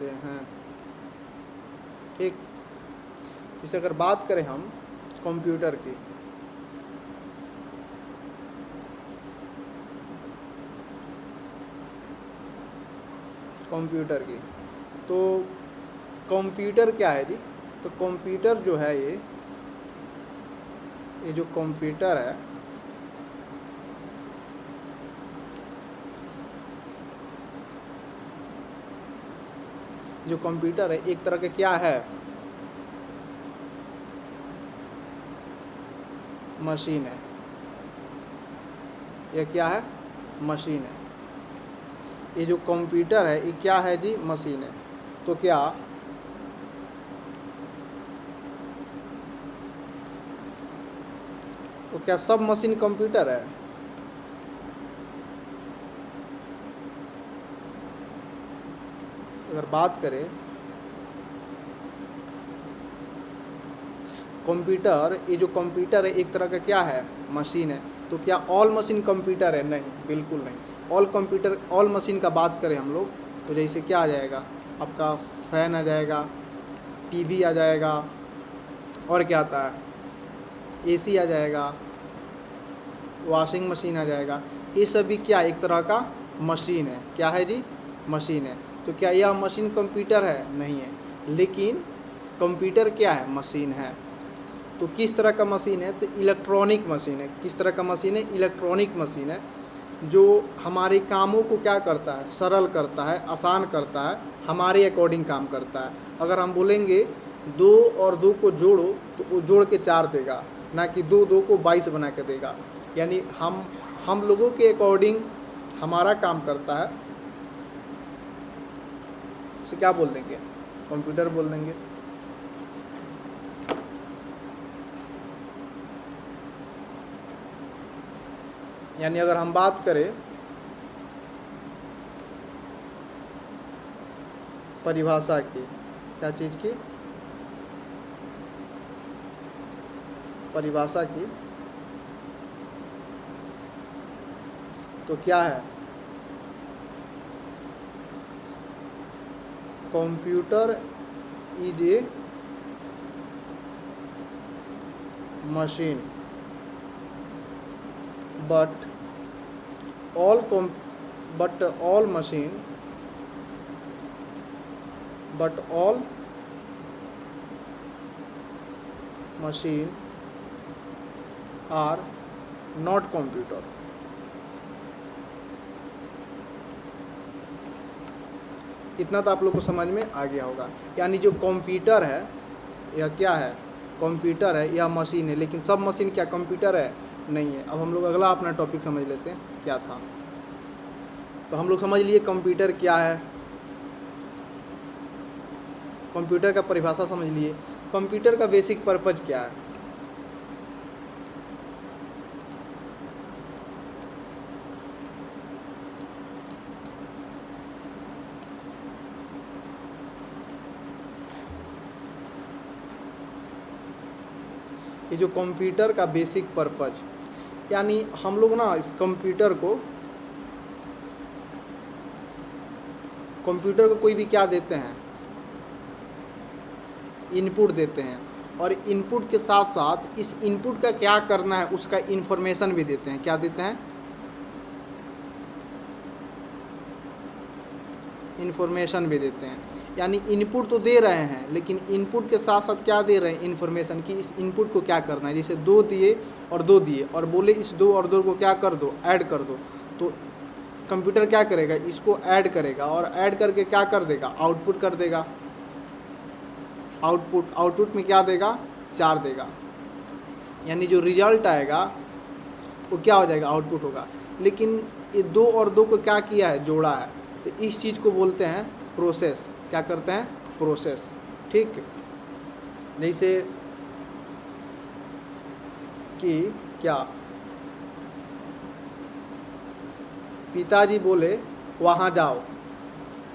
सकते हैं। ठीक, इसे अगर बात करें हम कंप्यूटर की, तो कंप्यूटर क्या है जी? तो कंप्यूटर जो है ये जो कंप्यूटर है, जो कंप्यूटर है एक तरह का क्या है? मशीन है। यह क्या है? मशीन है। ये जो कंप्यूटर है ये क्या है जी? मशीन है। तो क्या सब मशीन कंप्यूटर है? अगर बात करें कंप्यूटर, ये जो कंप्यूटर है एक तरह का क्या है? मशीन है। तो क्या ऑल मशीन कंप्यूटर है? नहीं, बिल्कुल नहीं। ऑल मशीन का बात करें हम लोग तो जैसे क्या आ जाएगा आपका? फैन आ जाएगा, टीवी आ जाएगा, और क्या आता है? एसी आ जाएगा, वॉशिंग मशीन आ जाएगा। ये सभी क्या एक तरह का मशीन है। क्या है जी? मशीन है। तो क्या यह मशीन कंप्यूटर है? नहीं है। लेकिन कंप्यूटर क्या है? मशीन है। तो किस तरह का मशीन है? तो इलेक्ट्रॉनिक मशीन है। किस तरह का मशीन है? इलेक्ट्रॉनिक मशीन है, जो हमारे कामों को क्या करता है? सरल करता है, आसान करता है, हमारे अकॉर्डिंग काम करता है। अगर हम बोलेंगे 2 और 2 को जोड़ो तो वो जोड़ के 4 देगा, ना कि 2 को 22 बना के देगा। यानी हम लोगों के अकॉर्डिंग हमारा काम करता है। उसे क्या बोल देंगे? कंप्यूटर बोल देंगे। यानी अगर हम बात करें परिभाषा की, क्या चीज़ की? परिभाषा की, तो क्या है? Computer is a machine but all machine are not computer। इतना तो आप लोग को समझ में आ गया होगा। यानी जो कंप्यूटर है यह क्या है? कंप्यूटर है, यह मशीन है। लेकिन सब मशीन क्या कंप्यूटर है? नहीं है। अब हम लोग अगला अपना टॉपिक समझ लेते हैं क्या था। तो हम लोग समझ लिए कंप्यूटर क्या है, कंप्यूटर का परिभाषा समझ लिए, कंप्यूटर का बेसिक पर्पज क्या है। ये जो कंप्यूटर का बेसिक पर्पज, यानी हम लोग ना इस कंप्यूटर को कोई भी क्या देते हैं? इनपुट देते हैं। और इनपुट के साथ साथ इस इनपुट का क्या करना है उसका इन्फॉर्मेशन भी देते हैं। क्या देते हैं? इन्फॉर्मेशन भी देते हैं। यानी इनपुट तो दे रहे हैं, लेकिन इनपुट के साथ साथ क्या दे रहे हैं? इन्फॉर्मेशन की इस इनपुट को क्या करना है। जैसे 2 दिए और 2 दिए और बोले इस 2 और 2 को क्या कर दो? ऐड कर दो। तो कंप्यूटर क्या करेगा? इसको ऐड करेगा और ऐड करके क्या कर देगा? आउटपुट कर देगा। आउटपुट में क्या देगा? 4 देगा। यानी जो रिजल्ट आएगा वो क्या हो जाएगा? आउटपुट होगा। लेकिन ये 2 और 2 को क्या किया है? जोड़ा है। तो इस चीज़ को बोलते हैं प्रोसेस। क्या करते हैं? प्रोसेस। ठीक, जैसे कि क्या पिताजी बोले वहाँ जाओ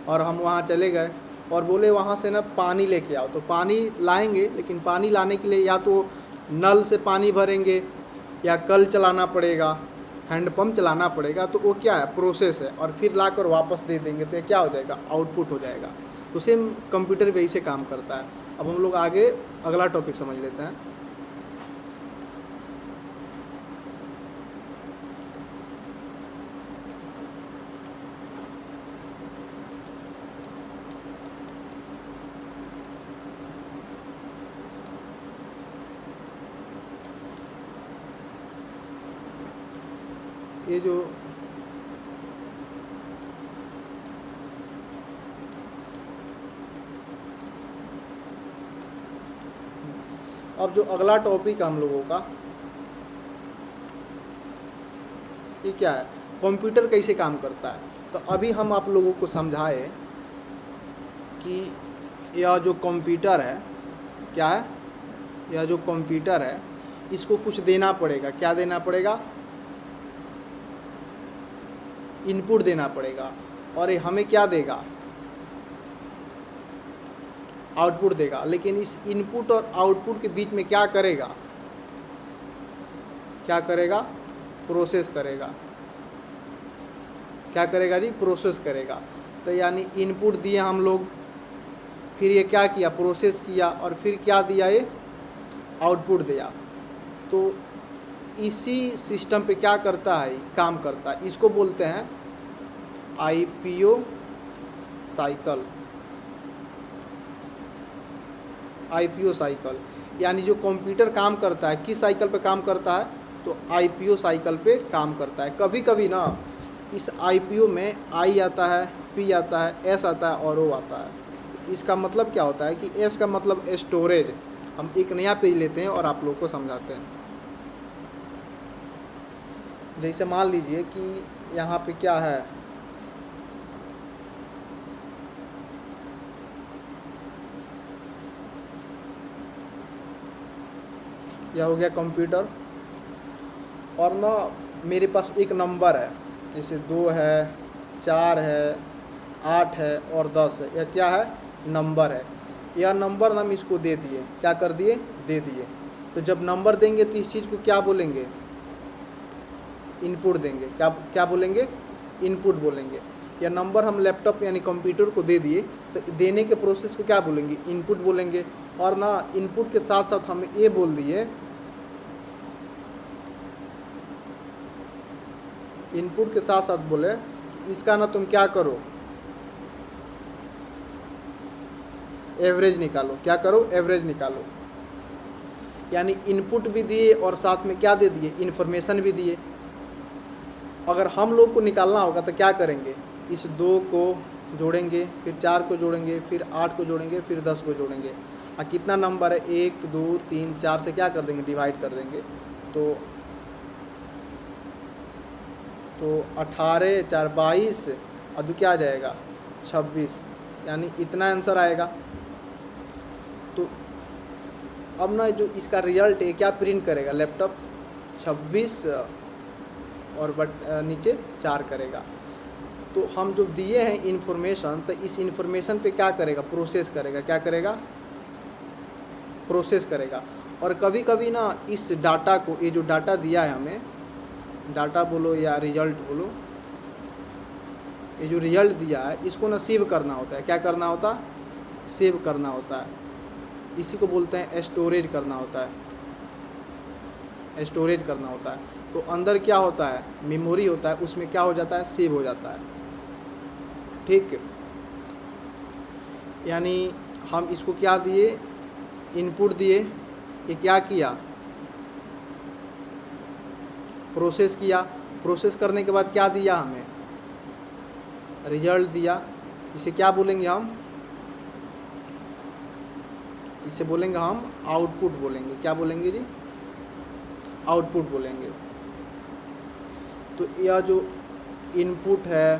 और हम वहाँ चले गए और बोले वहाँ से ना पानी लेके आओ। तो पानी लाएंगे, लेकिन पानी लाने के लिए या तो नल से पानी भरेंगे या कल चलाना पड़ेगा, हैंडपम्प चलाना पड़ेगा। तो वो क्या है? प्रोसेस है। और फिर लाकर वापस दे देंगे तो क्या हो जाएगा? आउटपुट हो जाएगा। तो सेम कंप्यूटर भी ऐसे काम करता है। अब हम लोग आगे अगला टॉपिक समझ लेते हैं। ये जो अब जो अगला टॉपिक है हम लोगों का, ये क्या है, कंप्यूटर कैसे काम करता है। तो अभी हम आप लोगों को समझाए कि यह जो कंप्यूटर है क्या है, यह जो कंप्यूटर है इसको कुछ देना पड़ेगा। क्या देना पड़ेगा? इनपुट देना पड़ेगा। और ये हमें क्या देगा? आउटपुट देगा। लेकिन इस इनपुट और आउटपुट के बीच में क्या करेगा? क्या करेगा? प्रोसेस करेगा। क्या करेगा जी? प्रोसेस करेगा। तो यानी इनपुट दिए हम लोग, फिर ये क्या किया? प्रोसेस किया, और फिर क्या दिया? ये आउटपुट दिया। तो इसी सिस्टम पे क्या करता है? काम करता है। इसको बोलते हैं आईपीओ साइकिल। आईपीओ साइकिल यानी जो कंप्यूटर काम करता है किस साइकिल पे काम करता है? तो आईपीओ साइकिल पे काम करता है। कभी कभी ना इस आईपीओ में आई आता है, पी आता है, एस आता है और ओ आता है। इसका मतलब क्या होता है कि एस का मतलब स्टोरेज। हम एक नया पेज लेते हैं और आप लोग को समझाते हैं। जैसे मान लीजिए कि यहाँ पे क्या है, यह हो गया कंप्यूटर, और ना मेरे पास एक नंबर है, जैसे 2 है, 4 है, 8 है और 10 है। यह क्या है? नंबर है। यह नंबर हम इसको दे दिए। क्या कर दिए? दे दिए। तो जब नंबर देंगे तो इस चीज़ को क्या बोलेंगे? इनपुट देंगे। क्या क्या बोलेंगे? इनपुट बोलेंगे। या नंबर हम लैपटॉप यानी कंप्यूटर को दे दिए तो देने के प्रोसेस को क्या बोलेंगे? इनपुट बोलेंगे। और ना इनपुट के साथ साथ हमें ये बोल दिए, इनपुट के साथ साथ बोले कि इसका ना तुम क्या करो? एवरेज निकालो। क्या करो? एवरेज निकालो। यानी इनपुट भी दिए और साथ में क्या दे दिए? इन्फॉर्मेशन भी दिए। अगर हम लोग को निकालना होगा तो क्या करेंगे? इस 2 को जोड़ेंगे, फिर 4 को जोड़ेंगे, फिर 8 को जोड़ेंगे, फिर 10 को जोड़ेंगे। और कितना नंबर है? 1 2 3 4 से क्या कर देंगे? डिवाइड कर देंगे। तो 18 4 22 और 2 क्या आ जाएगा? 26। यानी इतना आंसर आएगा। तो अब ना जो इसका रिजल्ट है क्या प्रिंट करेगा लैपटॉप? 26 और नीचे 4 करेगा। तो हम जो दिए हैं इन्फॉर्मेशन, तो इस इन्फॉर्मेशन पे क्या करेगा? प्रोसेस करेगा। क्या करेगा? प्रोसेस करेगा। और कभी कभी ना इस डाटा को, ये जो डाटा दिया है हमें, डाटा बोलो या रिजल्ट बोलो, ये जो रिजल्ट दिया है इसको ना सेव करना होता है। क्या करना होता है? सेव करना होता है। इसी को बोलते हैं स्टोरेज करना होता है। स्टोरेज करना होता है। तो अंदर क्या होता है? मेमोरी होता है, उसमें क्या हो जाता है? सेव हो जाता है। ठीक। यानी हम इसको क्या दिए? इनपुट दिए। ये क्या किया? प्रोसेस किया। प्रोसेस करने के बाद क्या दिया हमें? रिजल्ट दिया। इसे क्या बोलेंगे हम? इसे बोलेंगे हम आउटपुट बोलेंगे। क्या बोलेंगे जी? आउटपुट बोलेंगे। तो यह जो इनपुट है,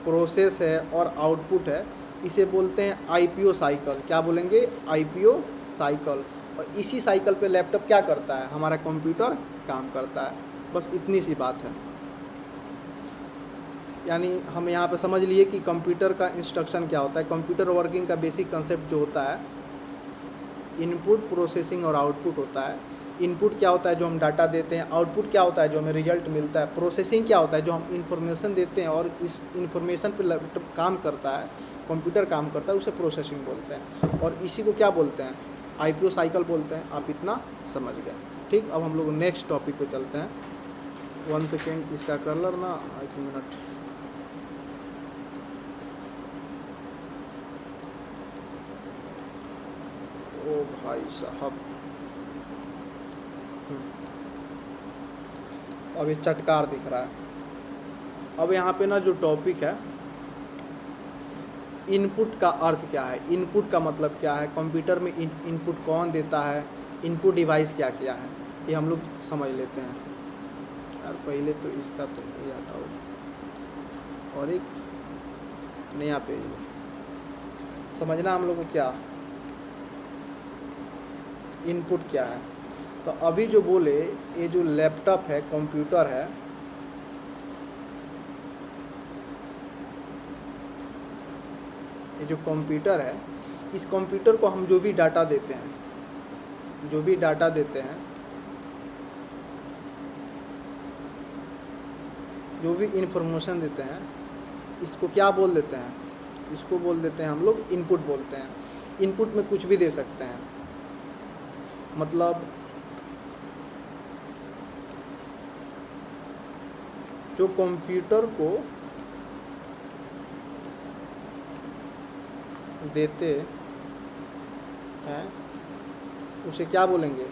प्रोसेस है और आउटपुट है, इसे बोलते हैं आईपीओ साइकिल। क्या बोलेंगे? IPO cycle. और इसी साइकिल पे लैपटॉप क्या करता है? हमारा कंप्यूटर काम करता है। बस इतनी सी बात है। यानी हम यहाँ पे समझ लिए कि कंप्यूटर का इंस्ट्रक्शन क्या होता है। कंप्यूटर वर्किंग का बेसिक कंसेप्ट जो होता है इनपुट, प्रोसेसिंग और आउटपुट होता है। इनपुट क्या होता है, जो हम डाटा देते हैं। आउटपुट क्या होता है, जो हमें रिजल्ट मिलता है। प्रोसेसिंग क्या होता है, जो हम इंफॉर्मेशन देते हैं और इस इंफॉर्मेशन पर लैपटॉप काम करता है, कंप्यूटर काम करता है, उसे प्रोसेसिंग बोलते हैं। और इसी को क्या बोलते हैं, आईपीओ साइकिल बोलते हैं। आप इतना समझ गए, ठीक। अब हम लोग नेक्स्ट टॉपिक पे चलते हैं। 1 सेकेंड, इसका कलर ना 1 मिनट। ओ भाई साहब, अब ये चटकार दिख रहा है। अब यहाँ पे ना जो टॉपिक है, इनपुट का अर्थ क्या है, इनपुट का मतलब क्या है, कंप्यूटर में इनपुट कौन देता है, इनपुट डिवाइस क्या क्या है, ये हम लोग समझ लेते हैं। यार पहले तो इसका तो ये हटाओ और एक नया पेज समझना हम लोग को क्या इनपुट क्या है। तो अभी जो बोले, ये जो लैपटॉप है, कंप्यूटर है, ये जो कंप्यूटर है, इस कंप्यूटर को हम जो भी डाटा देते हैं, जो भी डाटा देते हैं, जो भी इंफॉर्मेशन देते हैं, इसको क्या बोल देते हैं, इसको बोल देते हैं हम लोग इनपुट बोलते हैं। इनपुट में कुछ भी दे सकते हैं, मतलब जो कंप्यूटर को देते हैं उसे क्या बोलेंगे,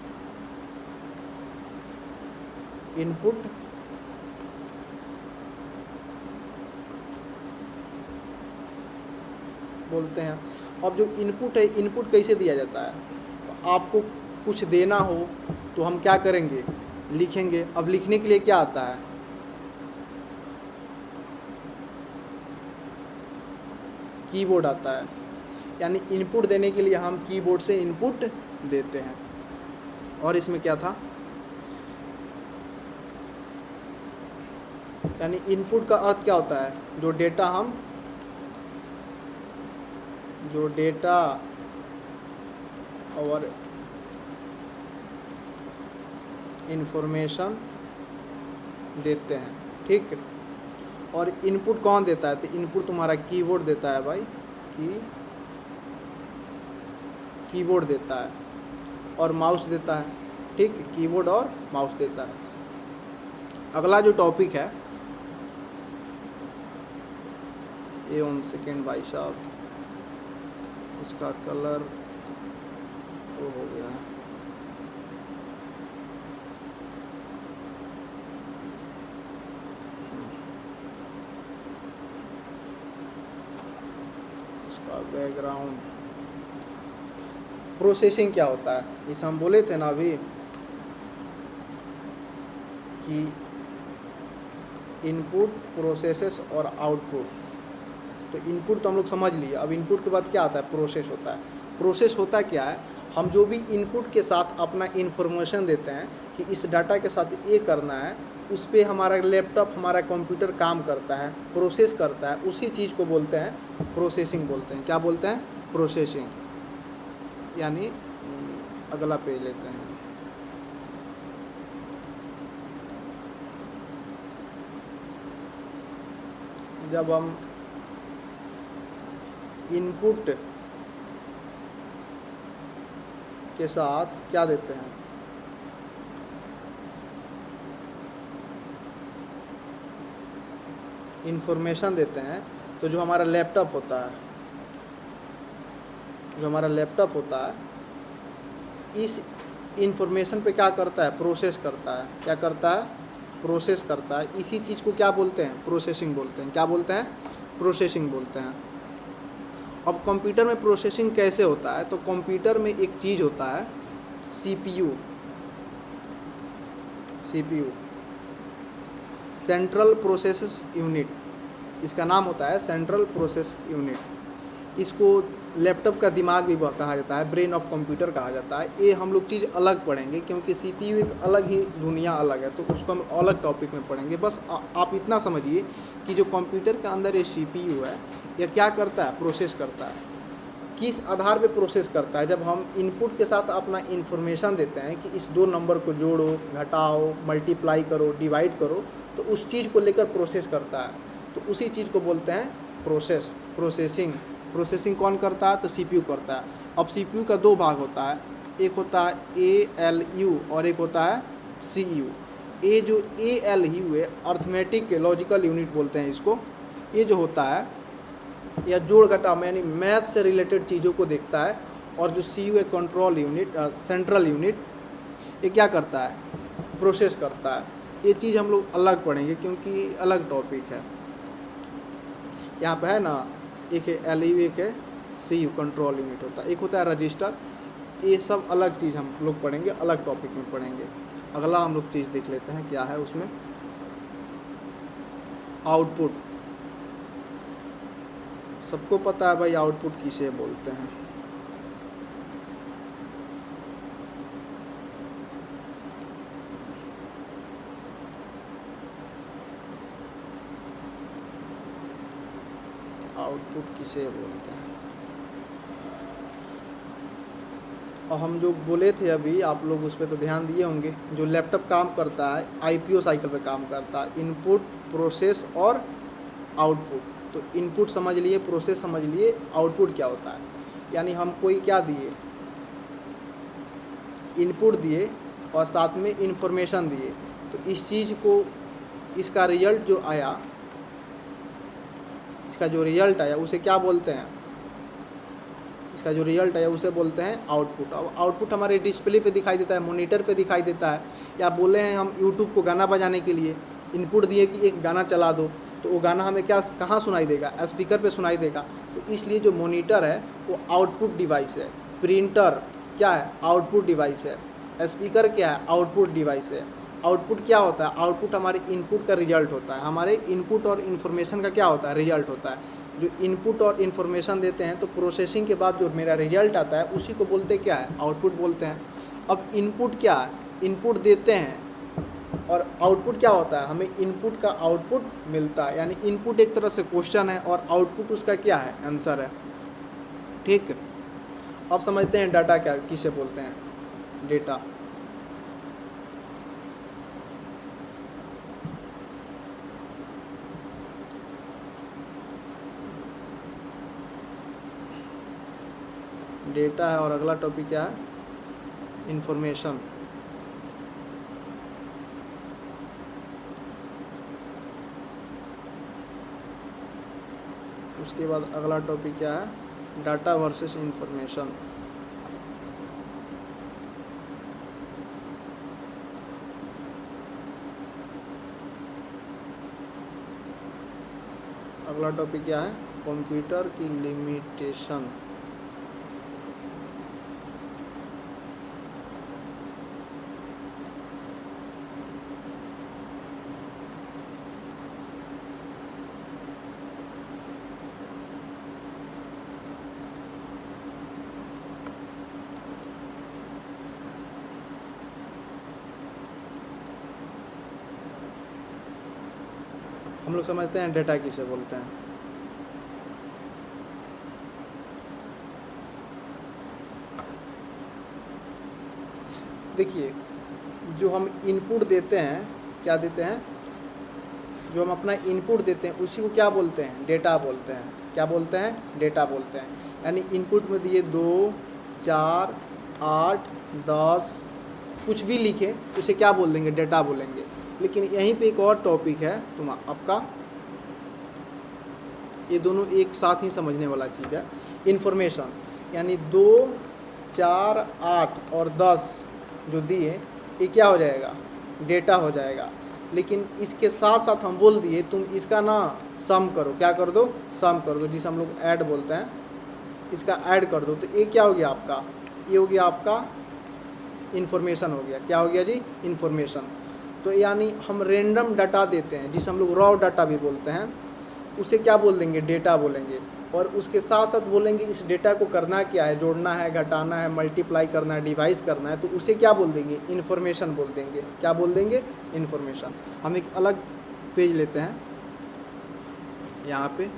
इनपुट बोलते हैं। अब जो इनपुट है, इनपुट कैसे दिया जाता है, तो आपको कुछ देना हो तो हम क्या करेंगे, लिखेंगे। अब लिखने के लिए क्या आता है, कीबोर्ड आता है। यानी इनपुट देने के लिए हम कीबोर्ड से इनपुट देते हैं। और इसमें क्या था, यानी इनपुट का अर्थ क्या होता है, जो डेटा और इंफॉर्मेशन देते हैं, ठीक। और इनपुट कौन देता है, तो इनपुट तुम्हारा कीबोर्ड देता है भाई, कीबोर्ड देता है और माउस देता है, ठीक। कीबोर्ड और माउस देता है। अगला जो टॉपिक है, ये 1 सेकेंड भाई साहब, इसका कलर वो हो गया है। इसका बैकग्राउंड, प्रोसेसिंग क्या होता है, इसे हम बोले थे ना अभी कि इनपुट, प्रोसेसेस और आउटपुट। तो इनपुट तो हम लोग समझ लिए। अब इनपुट के बाद क्या आता है, प्रोसेस होता है। प्रोसेस होता क्या है, हम जो भी इनपुट के साथ अपना इंफॉर्मेशन देते हैं कि इस डाटा के साथ ये करना है, उस पर हमारा लैपटॉप, हमारा कंप्यूटर काम करता है, प्रोसेस करता है, उसी चीज़ को बोलते हैं प्रोसेसिंग बोलते हैं। क्या बोलते हैं, प्रोसेसिंग। यानी अगला पेज लेते हैं। जब हम इनपुट के साथ क्या देते हैं, इंफॉर्मेशन देते हैं, तो जो हमारा लैपटॉप होता है, इस इंफॉर्मेशन पे क्या करता है, प्रोसेस करता है। क्या करता है, प्रोसेस करता है। इसी चीज़ को क्या बोलते हैं, प्रोसेसिंग बोलते हैं। क्या बोलते हैं, प्रोसेसिंग बोलते हैं। अब कंप्यूटर में प्रोसेसिंग कैसे होता है, तो कंप्यूटर में एक चीज़ होता है सीपीयू, सेंट्रल प्रोसेस यूनिट। इसका नाम होता है सेंट्रल प्रोसेस यूनिट। इसको लैपटॉप का दिमाग भी कहा जाता है, ब्रेन ऑफ कंप्यूटर कहा जाता है। ये हम लोग चीज़ अलग पढ़ेंगे, क्योंकि सीपीयू एक अलग ही दुनिया अलग है, तो उसको हम अलग टॉपिक में पढ़ेंगे। बस आप इतना समझिए कि जो कंप्यूटर के अंदर ये सीपीयू है, यह क्या करता है, प्रोसेस करता है। किस आधार पे प्रोसेस करता है? जब हम इनपुट के साथ अपना इन्फॉर्मेशन देते हैं कि इस दो नंबर को जोड़ो, घटाओ, मल्टीप्लाई करो, डिवाइड करो, तो उस चीज़ को लेकर प्रोसेस करता है, तो उसी चीज़ को बोलते हैं प्रोसेसिंग। प्रोसेसिंग कौन करता है? तो सीपीयू करता है। अब सीपीयू का दो भाग होता है, एक होता है ALU और एक होता है CU। ये जो ALU है, अर्थमेटिक के लॉजिकल यूनिट बोलते हैं इसको। ये जो होता है या जोड़ घटाव यानी मैथ से रिलेटेड चीज़ों को देखता है, और जो CU है कंट्रोल यूनिट, सेंट्रल यूनिट, ये क्या करता है? प्रोसेस करता है। ये चीज़ हम लोग अलग पढ़ेंगे क्योंकि अलग टॉपिक है। यहाँ पे है ना, एक है LU, एक है CU कंट्रोल यूनिट होता है, एक होता है रजिस्टर। ये सब अलग चीज़ हम लोग पढ़ेंगे, अलग टॉपिक में पढ़ेंगे। अगला हम लोग चीज़ देख लेते हैं क्या है उसमें। आउटपुट। सबको पता है भाई आउटपुट किसे बोलते हैं। आउटपुट किसे बोलते हैं? और हम जो बोले थे अभी, आप लोग उस पर तो ध्यान दिए होंगे। जो लैपटॉप काम करता है IPO साइकिल पे काम करता है, इनपुट, प्रोसेस और आउटपुट। तो इनपुट समझ लिए, प्रोसेस समझ लिए, आउटपुट क्या होता है? यानी हम कोई क्या दिए, इनपुट दिए और साथ में इंफॉर्मेशन दिए, तो इस चीज़ को, इसका रिजल्ट जो आया, इसका जो रिजल्ट आया उसे क्या बोलते हैं? इसका जो रिजल्ट आया उसे बोलते हैं आउटपुट। अब आउटपुट हमारे डिस्प्ले पे दिखाई देता है, मॉनिटर पे दिखाई देता है, या बोले हैं हम यूट्यूब को गाना बजाने के लिए इनपुट दिए कि एक गाना चला दो, तो वो गाना हमें क्या, कहाँ सुनाई देगा? स्पीकर पे सुनाई देगा। तो इसलिए जो मॉनिटर है वो आउटपुट डिवाइस है। प्रिंटर क्या है? आउटपुट डिवाइस है। स्पीकर क्या है? आउटपुट डिवाइस है। आउटपुट क्या होता है? आउटपुट हमारे इनपुट का रिजल्ट होता है। हमारे इनपुट और इन्फॉर्मेशन का क्या होता है? रिजल्ट होता है। जो इनपुट और इन्फॉर्मेशन देते हैं, तो प्रोसेसिंग के बाद जो मेरा रिजल्ट आता है उसी को बोलते क्या है? आउटपुट बोलते हैं। अब इनपुट क्या है? इनपुट देते हैं, और आउटपुट क्या होता है? हमें इनपुट का आउटपुट मिलता है। यानी इनपुट एक तरह से क्वेश्चन है और आउटपुट उसका क्या है? आंसर है। ठीक। अब समझते हैं डाटा क्या, किसे बोलते हैं? डेटा। डेटा है और अगला टॉपिक क्या है? इंफॉर्मेशन। उसके बाद अगला टॉपिक क्या है? Data versus information. अगला टॉपिक क्या है? कंप्यूटर की लिमिटेशन। हम लोग समझते हैं डेटा किसे बोलते हैं। देखिए, जो हम इनपुट देते हैं, क्या देते हैं? जो हम अपना इनपुट देते हैं उसी को क्या बोलते हैं? डेटा बोलते हैं। क्या बोलते हैं? डेटा बोलते हैं। यानी इनपुट में दिए 2, 4, 8, 10, कुछ भी लिखे उसे क्या बोल देंगे? डेटा बोलेंगे। लेकिन यहीं पे एक और टॉपिक है आपका, ये दोनों एक साथ ही समझने वाला चीज़ है। इन्फॉर्मेशन यानी 2, 4, 8 और 10 जो दिए, ये क्या हो जाएगा? डेटा हो जाएगा। लेकिन इसके साथ साथ हम बोल दिए तुम इसका ना सम करो। क्या कर दो? सम कर दो, जिसे हम लोग ऐड बोलते हैं। इसका ऐड कर दो, तो ये क्या हो गया आपका? ये हो गया आपका इन्फॉर्मेशन हो गया। क्या हो गया जी? इन्फॉर्मेशन। तो यानी हम रेंडम डाटा देते हैं, जिसे हम लोग रॉ डाटा भी बोलते हैं, उसे क्या बोल देंगे? डेटा बोलेंगे। और उसके साथ साथ बोलेंगे इस डेटा को करना क्या है? जोड़ना है, घटाना है, मल्टीप्लाई करना है, डिवाइस करना है, तो उसे क्या बोल देंगे? इन्फॉर्मेशन बोल देंगे। क्या बोल देंगे? इन्फॉर्मेशन। हम एक अलग पेज लेते हैं यहाँ पे,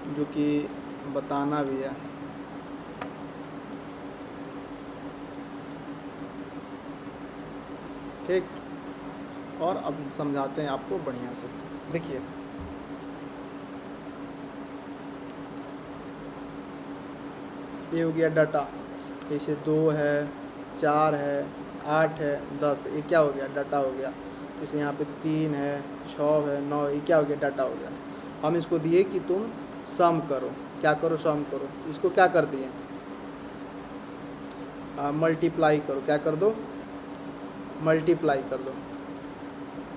जो कि बताना भी है। ठीक। और अब समझाते हैं आपको बढ़िया से। देखिए, ये हो गया डाटा, जैसे 2 है, 4 है, 8 है, 10, ये क्या हो गया, डाटा हो गया। जैसे यहाँ पे 3 है, 6 है, 9, ये क्या हो गया, डाटा हो गया। हम इसको दिए कि तुम सम करो, क्या करो, सम करो। इसको क्या कर दिए, मल्टीप्लाई करो, क्या कर दो, मल्टीप्लाई कर दो,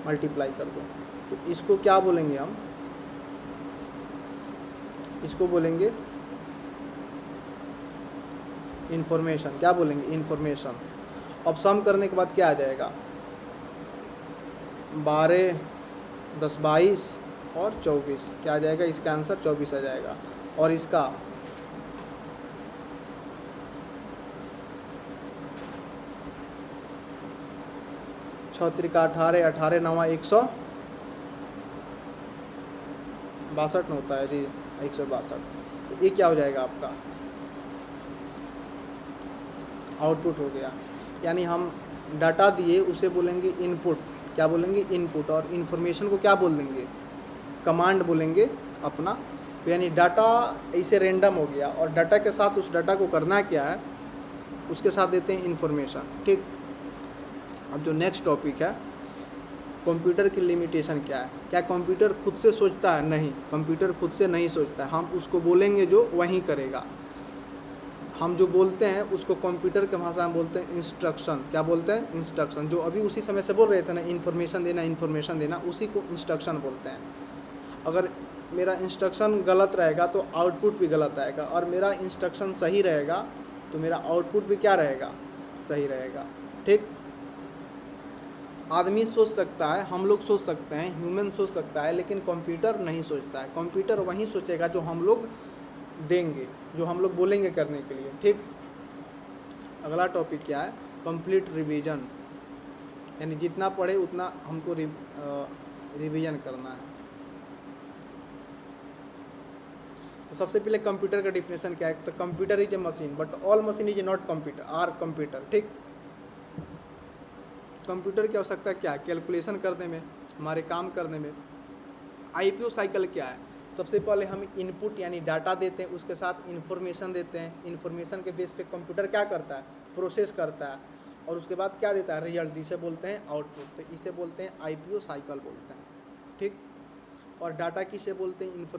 मल्टीप्लाई कर दो। तो इसको क्या बोलेंगे हम, इसको बोलेंगे इंफॉर्मेशन। क्या बोलेंगे, इंफॉर्मेशन। अब सम करने के बाद क्या आ जाएगा, 12, 10, 22 और 24, क्या आ जाएगा, इसका आंसर 24 आ जाएगा। और इसका 6 त्रिका 18, 18 नवा 162 में होता है जी, 162। तो ये क्या हो जाएगा आपका, आउटपुट हो गया। यानी हम डाटा दिए उसे बोलेंगे इनपुट, क्या बोलेंगे, इनपुट। और इन्फॉर्मेशन को क्या बोल देंगे, कमांड बोलेंगे अपना। तो यानी डाटा ऐसे रेंडम हो गया, और डाटा के साथ उस डाटा को करना क्या है, उसके साथ देते हैं इन्फॉर्मेशन। ठीक। अब जो नेक्स्ट टॉपिक है, कंप्यूटर की लिमिटेशन क्या है। क्या कंप्यूटर खुद से सोचता है, नहीं, कंप्यूटर खुद से नहीं सोचता है। हम उसको बोलेंगे जो वही करेगा। हम जो बोलते हैं उसको कंप्यूटर के भाषा में बोलते हैं इंस्ट्रक्शन। क्या बोलते हैं, इंस्ट्रक्शन। जो अभी उसी समय से बोल रहे थे ना, इन्फॉर्मेशन देना, इन्फॉर्मेशन देना, उसी को इंस्ट्रक्शन बोलते हैं। अगर मेरा इंस्ट्रक्शन गलत रहेगा तो आउटपुट भी गलत आएगा, और मेरा इंस्ट्रक्शन सही रहेगा तो मेरा आउटपुट भी क्या रहेगा, सही रहेगा। ठीक। आदमी सोच सकता है, हम लोग सोच सकते हैं, ह्यूमन सोच सकता है, लेकिन कंप्यूटर नहीं सोचता है। कंप्यूटर वही सोचेगा जो हम लोग देंगे, जो हम लोग बोलेंगे करने के लिए। ठीक। अगला टॉपिक क्या है, कंप्लीट रिवीजन। यानी जितना पढ़े उतना हमको रिवीजन करना है। तो सबसे पहले कंप्यूटर का डिफिनेशन क्या है, तो computer is a machine but all machine is not computer are computer. ठीक। कंप्यूटर की आवश्यकता क्या है, कैलकुलेशन करने में, हमारे काम करने में। आईपीओ साइकिल क्या है, सबसे पहले हम इनपुट यानी डाटा देते हैं, उसके साथ इन्फॉर्मेशन देते हैं। इन्फॉर्मेशन के बेस पे कंप्यूटर क्या करता है, प्रोसेस करता है, और उसके बाद क्या देता है, रिजल्ट, जिसे बोलते हैं आउटपुट। तो इसे बोलते हैं आईपीओ साइकिल बोलते हैं। ठीक। और डाटा किसे बोलते हैं, इन्फॉर्मेशन